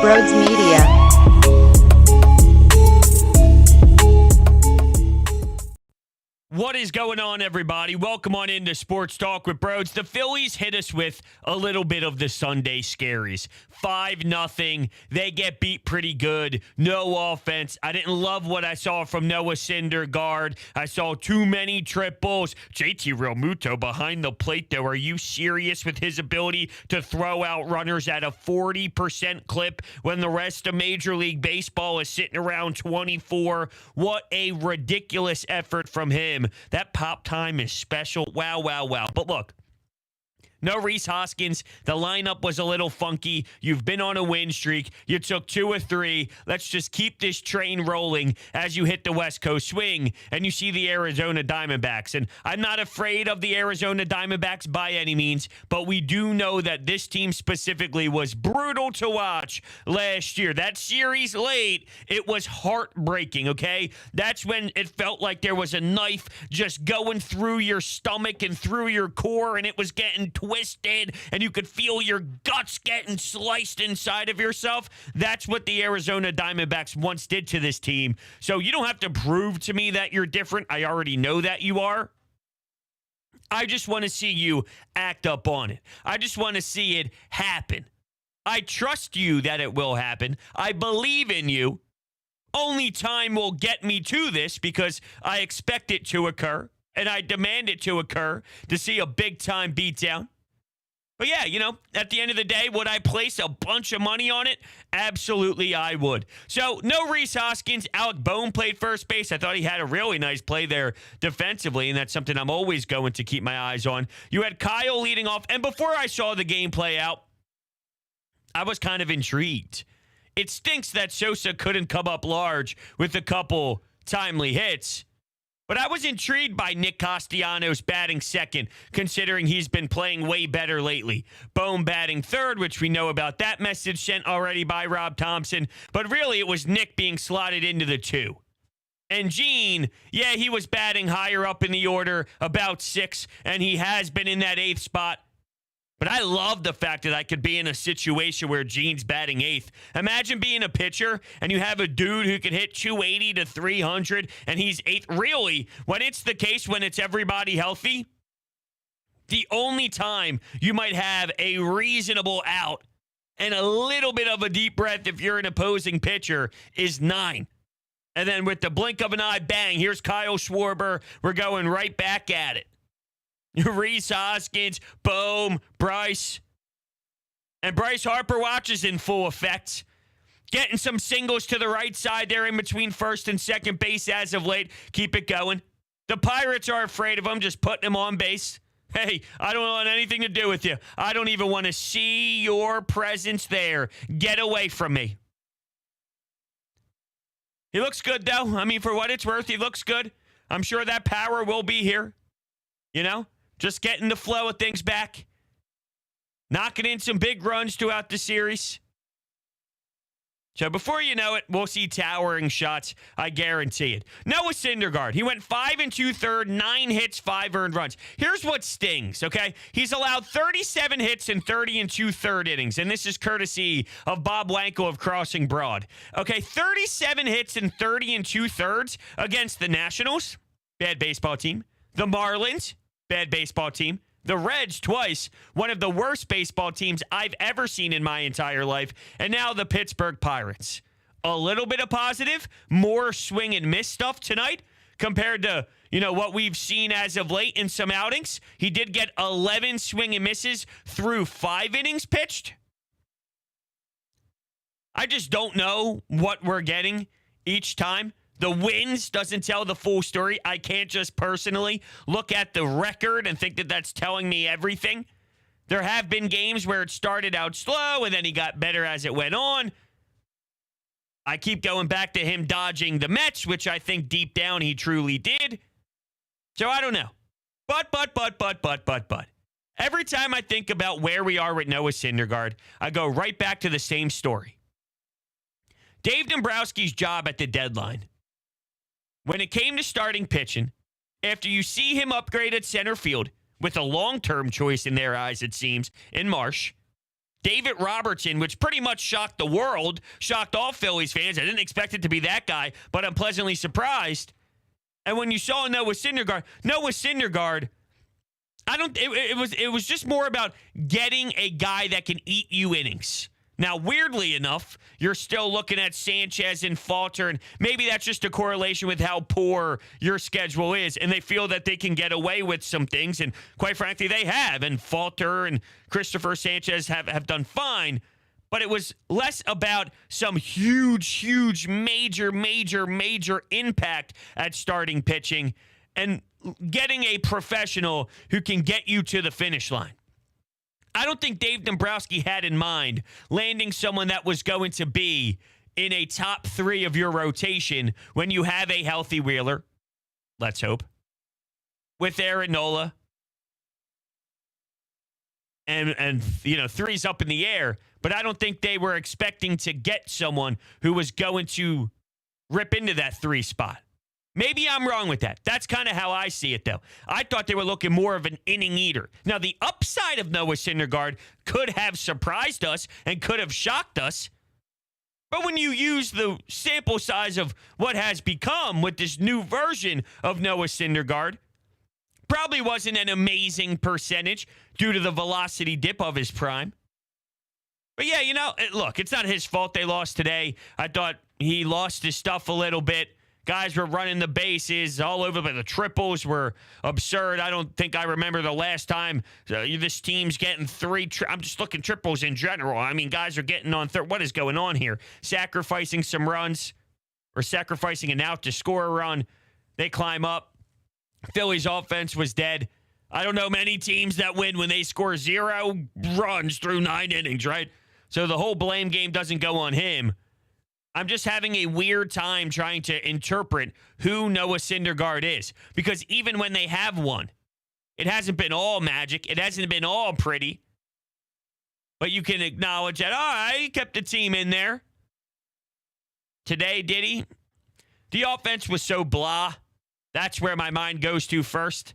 Broads Media. What is going on, everybody? Welcome on into Sports Talk with Broads. The Phillies hit us with a little bit of the Sunday Scaries. 5-0. They get beat pretty good. No offense. I didn't love what I saw from Noah Syndergaard. I saw too many triples. JT Realmuto behind the plate, though. Are you serious with his ability to throw out runners at a 40% clip when the rest of Major League Baseball is sitting around 24? What a ridiculous effort from him. That pop time is special. Wow, wow, wow. But look, no Rhys Hoskins. The lineup was a little funky. You've been on a win streak. You took 2 or 3. Let's just keep this train rolling as you hit the West Coast swing and you see the Arizona Diamondbacks. And I'm not afraid of the Arizona Diamondbacks by any means, but we do know that this team specifically was brutal to watch last year. That series late, it was heartbreaking, okay? That's when it felt like there was a knife just going through your stomach and through your core, and it was getting twisted, and you could feel your guts getting sliced inside of yourself. That's what the Arizona Diamondbacks once did to this team. So you don't have to prove to me that you're different. I already know that you are. I just want to see you act up on it. I just want to see it happen. I trust you that it will happen. I believe in you. Only time will get me to this because I expect it to occur, and I demand it to occur to see a big-time beatdown. But yeah, you know, at the end of the day, would I place a bunch of money on it? Absolutely, I would. So, no Rhys Hoskins. Alec Bohm played first base. I thought he had a really nice play there defensively, and that's something I'm always going to keep my eyes on. You had Kyle leading off, and before I saw the game play out, I was kind of intrigued. It stinks that Sosa couldn't come up large with a couple timely hits. But I was intrigued by Nick Castellanos batting second, considering he's been playing way better lately. Bohm batting third, which we know about that message sent already by Rob Thompson. But really, it was Nick being slotted into the 2. And Gene, yeah, he was batting higher up in the order, about 6, and he has been in that 8th spot. But I love the fact that I could be in a situation where Gene's batting 8th. Imagine being a pitcher and you have a dude who can hit 280 to 300 and he's 8th. Really, when it's the case when it's everybody healthy, the only time you might have a reasonable out and a little bit of a deep breath if you're an opposing pitcher is 9. And then with the blink of an eye, bang, here's Kyle Schwarber. We're going right back at it. Rhys Hoskins, Bohm, Bryce. And Bryce Harper watches in full effect. Getting some singles to the right side there in between first and second base as of late. Keep it going. The Pirates are afraid of him, just putting him on base. Hey, I don't want anything to do with you. I don't even want to see your presence there. Get away from me. He looks good, though. I mean, for what it's worth, he looks good. I'm sure that power will be here. You know? Just getting the flow of things back. Knocking in some big runs throughout the series. So before you know it, we'll see towering shots. I guarantee it. Noah Syndergaard. He went 5 2/3, 9 hits, 5 earned runs. Here's what stings, okay? He's allowed 37 hits in 30 2/3 innings, and this is courtesy of Bob Wankel of Crossing Broad. Okay, 37 hits in 30 2/3 against the Nationals. Bad baseball team. The Marlins. Bad baseball team. The Reds twice, one of the worst baseball teams I've ever seen in my entire life. And now the Pittsburgh Pirates. A little bit of positive, more swing and miss stuff tonight compared to, what we've seen as of late in some outings. He did get 11 swing and misses through 5 innings pitched. I just don't know what we're getting each time. The wins doesn't tell the full story. I can't just personally look at the record and think that that's telling me everything. There have been games where it started out slow and then he got better as it went on. I keep going back to him dodging the Mets, which I think deep down he truly did. So I don't know. But. Every time I think about where we are with Noah Syndergaard, I go right back to the same story. Dave Dombrowski's job at the deadline. When it came to starting pitching, after you see him upgrade at center field with a long-term choice in their eyes, it seems, in Marsh, David Robertson, which pretty much shocked the world, shocked all Phillies fans. I didn't expect it to be that guy, but I'm pleasantly surprised. And when you saw Noah Syndergaard, it was just more about getting a guy that can eat you innings. Now, weirdly enough, you're still looking at Sanchez and Falter, and maybe that's just a correlation with how poor your schedule is, and they feel that they can get away with some things, and quite frankly, they have, and Falter and Christopher Sanchez have done fine, but it was less about some huge, major impact at starting pitching and getting a professional who can get you to the finish line. I don't think Dave Dombrowski had in mind landing someone that was going to be in a top 3 of your rotation when you have a healthy Wheeler, let's hope, with Aaron Nola, and 3's up in the air. But I don't think they were expecting to get someone who was going to rip into that 3 spot. Maybe I'm wrong with that. That's kind of how I see it, though. I thought they were looking more of an inning eater. Now, the upside of Noah Syndergaard could have surprised us and could have shocked us. But when you use the sample size of what has become with this new version of Noah Syndergaard, probably wasn't an amazing percentage due to the velocity dip of his prime. But yeah, look, it's not his fault they lost today. I thought he lost his stuff a little bit. Guys were running the bases all over, but the triples were absurd. I don't think I remember the last time this team's getting 3. I'm just looking triples in general. I mean, guys are getting on third. What is going on here? Sacrificing some runs or sacrificing an out to score a run. They climb up. Phillies offense was dead. I don't know many teams that win when they score 0 runs through 9 innings, right? So the whole blame game doesn't go on him. I'm just having a weird time trying to interpret who Noah Syndergaard is. Because even when they have won, it hasn't been all magic. It hasn't been all pretty. But you can acknowledge that, he kept the team in there. Today, did he? The offense was so blah. That's where my mind goes to first.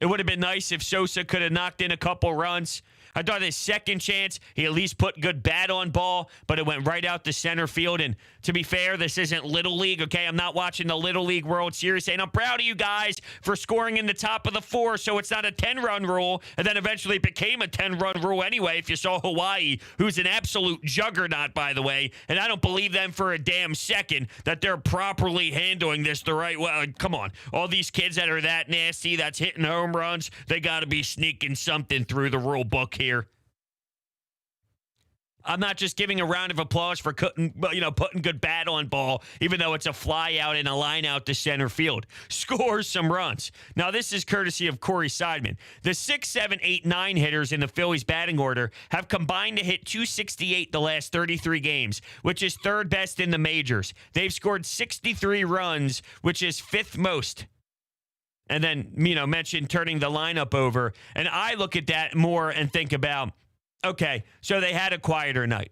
It would have been nice if Sosa could have knocked in a couple runs. I thought his second chance, he at least put good bat on ball, but it went right out to center field. And to be fair, this isn't Little League, okay? I'm not watching the Little League World Series, and I'm proud of you guys for scoring in the top of the 4, so it's not a 10-run rule, and then eventually it became a 10-run rule anyway if you saw Hawaii, who's an absolute juggernaut, by the way, and I don't believe them for a damn second that they're properly handling this the right way. Come on. All these kids that are that nasty, that's hitting home runs, they got to be sneaking something through the rule book here. I'm not just giving a round of applause for putting good bat on ball, even though it's a fly out and a line out to center field. Scores some runs. Now, this is courtesy of Corey Seidman. The 6, 7, 8, 9 hitters in the Phillies batting order have combined to hit 268 the last 33 games, which is 3rd best in the majors. They've scored 63 runs, which is 5th most. And then, mentioned turning the lineup over. And I look at that more and think about, okay, so they had a quieter night.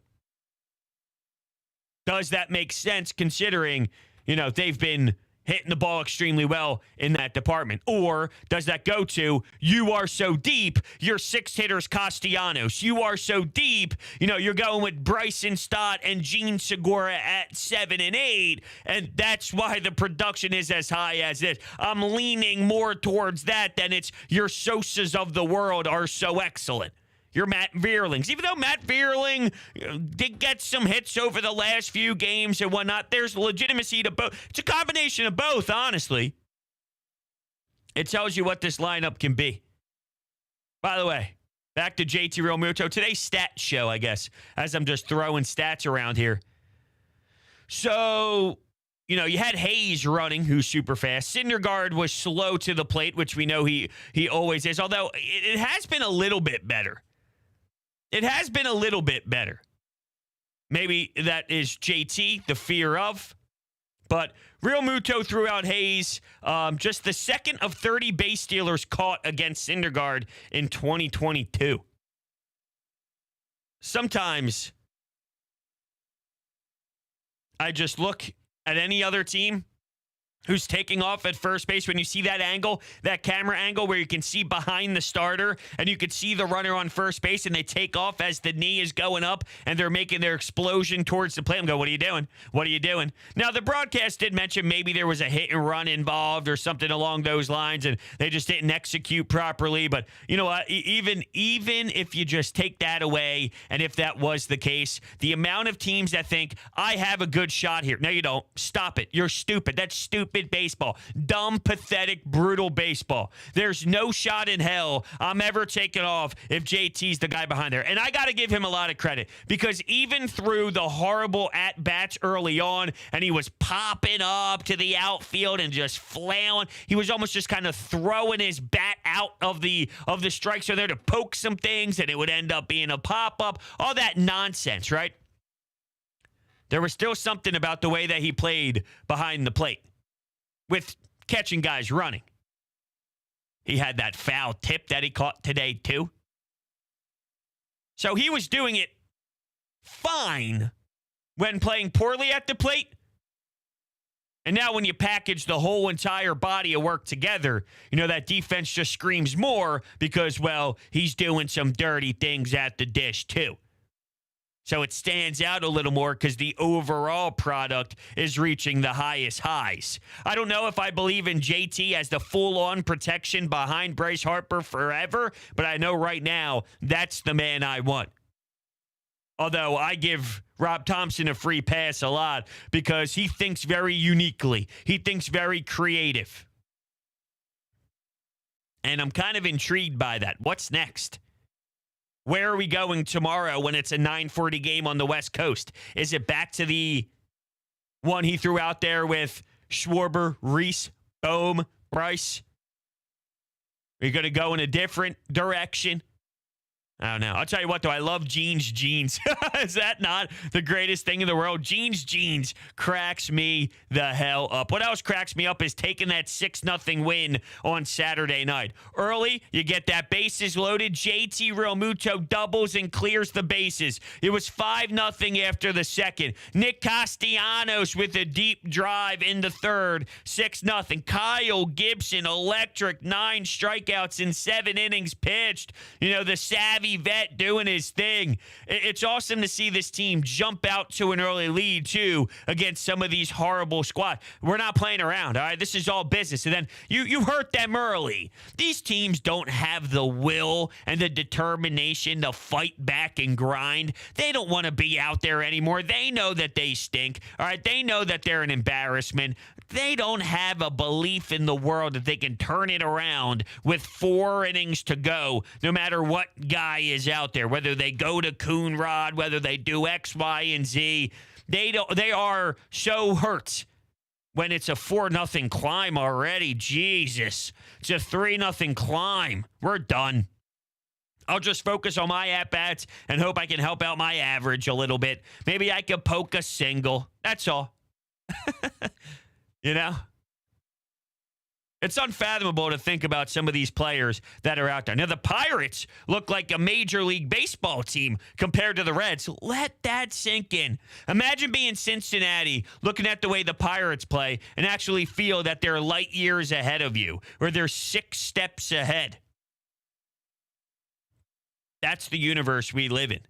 Does that make sense considering, they've been hitting the ball extremely well in that department? Or does that go to, you are so deep, your 6 hitters Castellanos. You are so deep, you're going with Bryson Stott and Gene Segura at 7 and 8, and that's why the production is as high as it is. I'm leaning more towards that than it's your Sosas of the world are so excellent. Your Matt Vierlings. Even though Matt Vierling did get some hits over the last few games and whatnot, there's legitimacy to both. It's a combination of both, honestly. It tells you what this lineup can be. By the way, back to JT Realmuto. Today's stat show, I guess, as I'm just throwing stats around here. So, you had Hayes running, who's super fast. Syndergaard was slow to the plate, which we know he always is, although it has been a little bit better. It has been a little bit better. Maybe that is JT, the fear of. But Realmuto threw out Hayes, just the second of 30 base stealers caught against Syndergaard in 2022. Sometimes I just look at any other team who's taking off at first base. When you see that angle, that camera angle where you can see behind the starter and you can see the runner on first base and they take off as the knee is going up and they're making their explosion towards the plate. I'm going, what are you doing? What are you doing? Now, the broadcast did mention maybe there was a hit and run involved or something along those lines and they just didn't execute properly. But you know what? Even if you just take that away, and if that was the case, the amount of teams that think, I have a good shot here. No, you don't. Stop it. You're stupid. That's stupid baseball. Dumb, pathetic, brutal baseball. There's no shot in hell I'm ever taking off if JT's the guy behind there. And I got to give him a lot of credit because even through the horrible at-bats early on, and he was popping up to the outfield and just flailing, he was almost just kind of throwing his bat out of the strike zone there to poke some things, and it would end up being a pop-up. All that nonsense, right? There was still something about the way that he played behind the plate with catching guys running. He had that foul tip that he caught today, too. So he was doing it fine when playing poorly at the plate. And now when you package the whole entire body of work together, you know, that defense just screams more because, well, he's doing some dirty things at the dish, too. So it stands out a little more because the overall product is reaching the highest highs. I don't know if I believe in JT as the full-on protection behind Bryce Harper forever, but I know right now that's the man I want. Although I give Rob Thompson a free pass a lot because he thinks very uniquely. He thinks very creative. And I'm kind of intrigued by that. What's next? Where are we going tomorrow when it's a 9:40 game on the West Coast? Is it back to the one he threw out there with Schwarber, Reese, Bohm, Bryce? Are you going to go in a different direction? I don't know. I'll tell you what, though. I love Gene's jeans. Is that not the greatest thing in the world? Gene's jeans cracks me the hell up. What else cracks me up is taking that 6-0 win on Saturday night. Early, you get that bases loaded. JT Realmuto doubles and clears the bases. It was 5-0 after the second. Nick Castellanos with a deep drive in the third. 6-0. Kyle Gibson, electric, 9 strikeouts in 7 innings pitched. You know, the savvy vet doing his thing. It's awesome to see this team jump out to an early lead, too, against some of these horrible squads. We're not playing around, all right? This is all business. And then you hurt them early. These teams don't have the will and the determination to fight back and grind. They don't want to be out there anymore. They know that they stink, all right? They know that they're an embarrassment. They don't have a belief in the world that they can turn it around with 4 innings to go, no matter what guy is out there, whether they go to Coonrod, whether they do X, Y, and Z. They are so hurt when it's a 4-0 climb already. Jesus. It's a 3-0 climb. We're done. I'll just focus on my at-bats and hope I can help out my average a little bit. Maybe I could poke a single. That's all. You know? It's unfathomable to think about some of these players that are out there. Now, the Pirates look like a Major League Baseball team compared to the Reds. Let that sink in. Imagine being Cincinnati, looking at the way the Pirates play, and actually feel that they're light years ahead of you, or they're 6 steps ahead. That's the universe we live in.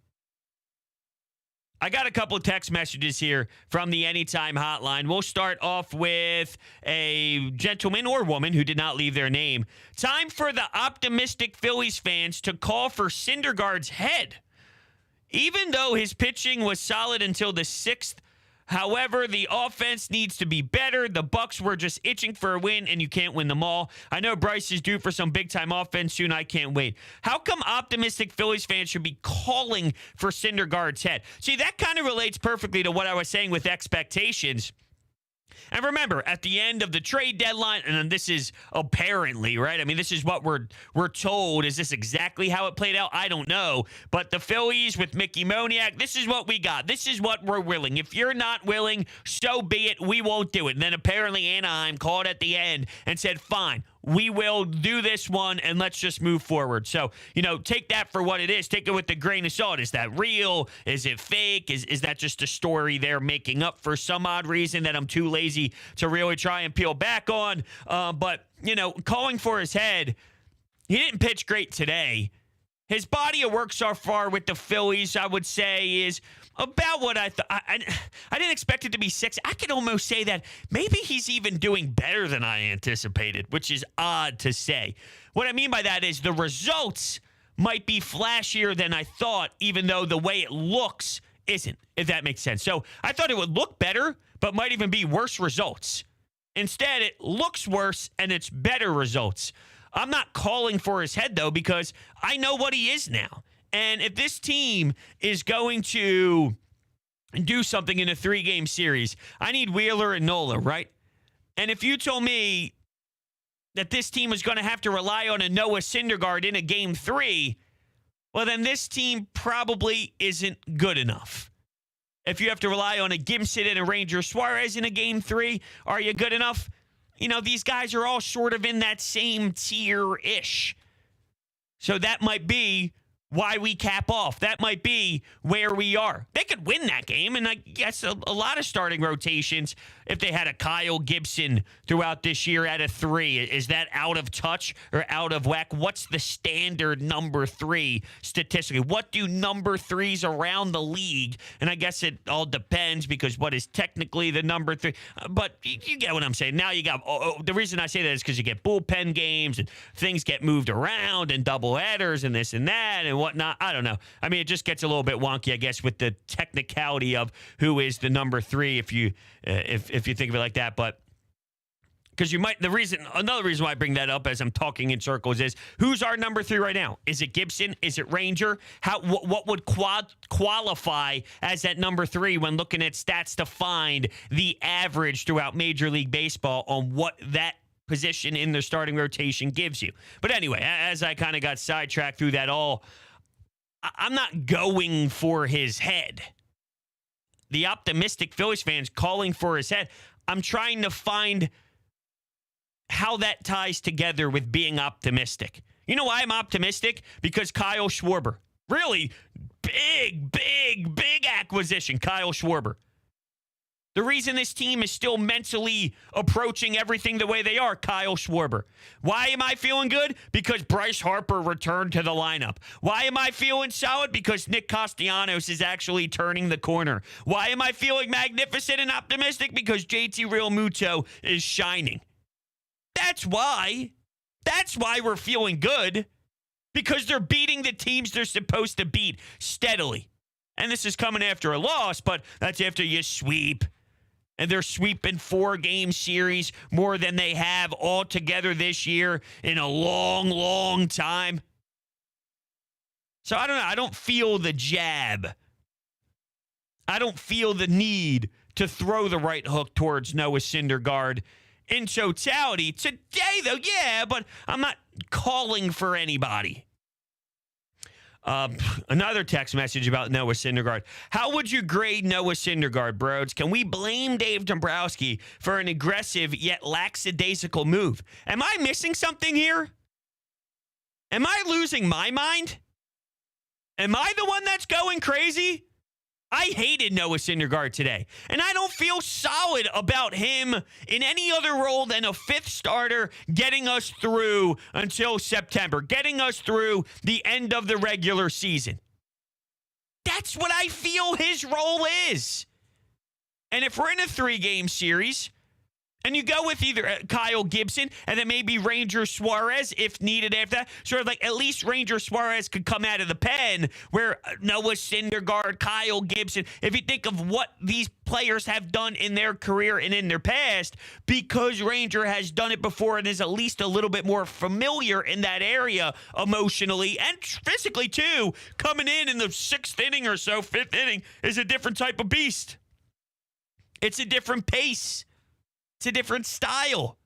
I got a couple of text messages here from the Anytime Hotline. We'll start off with a gentleman or woman who did not leave their name. Time for the optimistic Phillies fans to call for Syndergaard's head. Even though his pitching was solid until the 6th, however, the offense needs to be better. The Bucks were just itching for a win, and you can't win them all. I know Bryce is due for some big-time offense soon. I can't wait. How come optimistic Phillies fans should be calling for Syndergaard's head? See, that kind of relates perfectly to what I was saying with expectations. And remember, at the end of the trade deadline, and this is apparently, right? I mean, this is what we're told. Is this exactly how it played out? I don't know. But the Phillies with Mickey Moniak, this is what we got. This is what we're willing. If you're not willing, so be it. We won't do it. And then apparently Anaheim called at the end and said, fine, we will do this one and let's just move forward. So, take that for what it is. Take it with a grain of salt. Is that real? Is it fake? Is that just a story they're making up for some odd reason that I'm too lazy to really try and peel back on? But, calling for his head, he didn't pitch great today. His body of work so far with the Phillies, I would say, is about what I thought. I didn't expect it to be 6. I could almost say that maybe he's even doing better than I anticipated, which is odd to say. What I mean by that is the results might be flashier than I thought, even though the way it looks isn't, if that makes sense. So I thought it would look better, but might even be worse results. Instead, it looks worse and it's better results. I'm not calling for his head, though, because I know what he is now. And if this team is going to do something in a 3-game series, I need Wheeler and Nola, right? And if you told me that this team is going to have to rely on a Noah Syndergaard in a Game 3, well, then this team probably isn't good enough. If you have to rely on a Gibson and a Ranger Suarez in a Game 3, are you good enough? These guys are all sort of in that same tier-ish. So that might be why we cap off. That might be where we are. They could win that game, and I guess a lot of starting rotations, if they had a Kyle Gibson throughout this year at a 3, is that out of touch or out of whack? What's the standard number 3 statistically? What do number 3s around the league? And I guess it all depends, because what is technically the number 3? But you get what I'm saying. Now you got, the reason I say that is because you get bullpen games and things get moved around and double headers and this and that and whatnot. I don't know. I mean, it just gets a little bit wonky, I guess, with the technicality of who is the number 3 if you think of it like that. But because another reason why I bring that up as I'm talking in circles is, who's our number 3 right now? Is it Gibson? Is it Ranger? What would qualify as that number 3 when looking at stats to find the average throughout Major League Baseball on what that position in their starting rotation gives you? But anyway, as I kind of got sidetracked through that all, I'm not going for his head. The optimistic Phillies fans calling for his head, I'm trying to find how that ties together with being optimistic. You know why I'm optimistic? Because Kyle Schwarber. Really big acquisition, Kyle Schwarber. The reason this team is still mentally approaching everything the way they are, Kyle Schwarber. Why am I feeling good? Because Bryce Harper returned to the lineup. Why am I feeling solid? Because Nick Castellanos is actually turning the corner. Why am I feeling magnificent and optimistic? Because JT Realmuto is shining. That's why. That's why we're feeling good. Because they're beating the teams they're supposed to beat steadily. And this is coming after a loss, but that's after you sweep. And they're sweeping 4-game series more than they have altogether this year in a long, long time. So I don't know. I don't feel the jab. I don't feel the need to throw the right hook towards Noah Syndergaard in totality. Today, though, yeah, but I'm not calling for anybody. Another text message about Noah Syndergaard. How would you grade Noah Syndergaard, bros? Can we blame Dave Dombrowski for an aggressive yet lackadaisical move? Am I missing something here? Am I losing my mind? Am I the one that's going crazy? I hated Noah Syndergaard today, and I don't feel solid about him in any other role than a 5th starter getting us through until September, getting us through the end of the regular season. That's what I feel his role is. And if we're in a 3-game series, and you go with either Kyle Gibson and then maybe Ranger Suarez if needed after that. Sort of like at least Ranger Suarez could come out of the pen, where Noah Syndergaard, Kyle Gibson, if you think of what these players have done in their career and in their past, because Ranger has done it before and is at least a little bit more familiar in that area emotionally and physically too, coming in the 6th inning or so, 5th inning, is a different type of beast. It's a different pace. It's a different style.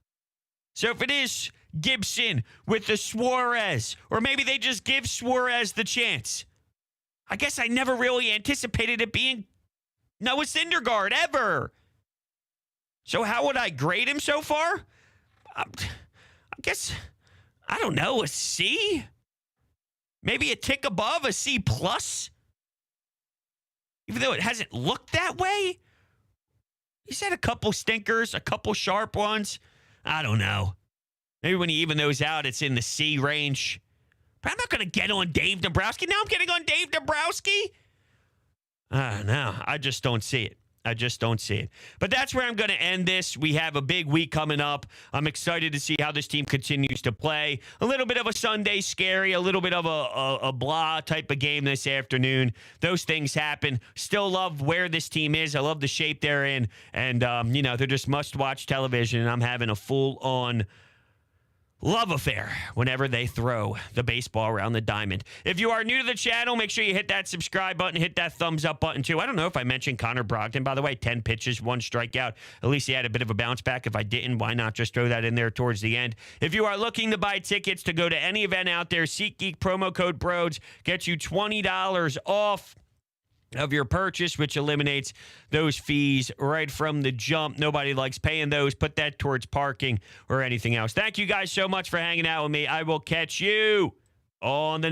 So if it is Gibson with the Suarez, or maybe they just give Suarez the chance. I guess I never really anticipated it being Noah Syndergaard ever. So how would I grade him so far? I'm guess, I don't know, a C? Maybe a tick above, a C plus? Even though it hasn't looked that way? He's had a couple stinkers, a couple sharp ones. I don't know. Maybe when you even those out, it's in the C range. But I'm not going to get on Dave Dombrowski. Now I'm getting on Dave Dombrowski? No, I just don't see it. I just don't see it. But that's where I'm going to end this. We have a big week coming up. I'm excited to see how this team continues to play. A little bit of a Sunday scary, a little bit of a blah type of game this afternoon. Those things happen. Still love where this team is. I love the shape they're in. And, they're just must-watch television. And I'm having a full-on love affair whenever they throw the baseball around the diamond. If you are new to the channel, make sure you hit that subscribe button, hit that thumbs up button too. I don't know if I mentioned Connor Brogdon, by the way, 10 pitches, 1 strikeout. At least he had a bit of a bounce back. If I didn't, why not just throw that in there towards the end? If you are looking to buy tickets to go to any event out there, SeatGeek promo code BRODES gets you $20 off of your purchase, which eliminates those fees right from the jump. Nobody likes paying those. Put that towards parking or anything else. Thank you guys so much for hanging out with me. I will catch you on the next.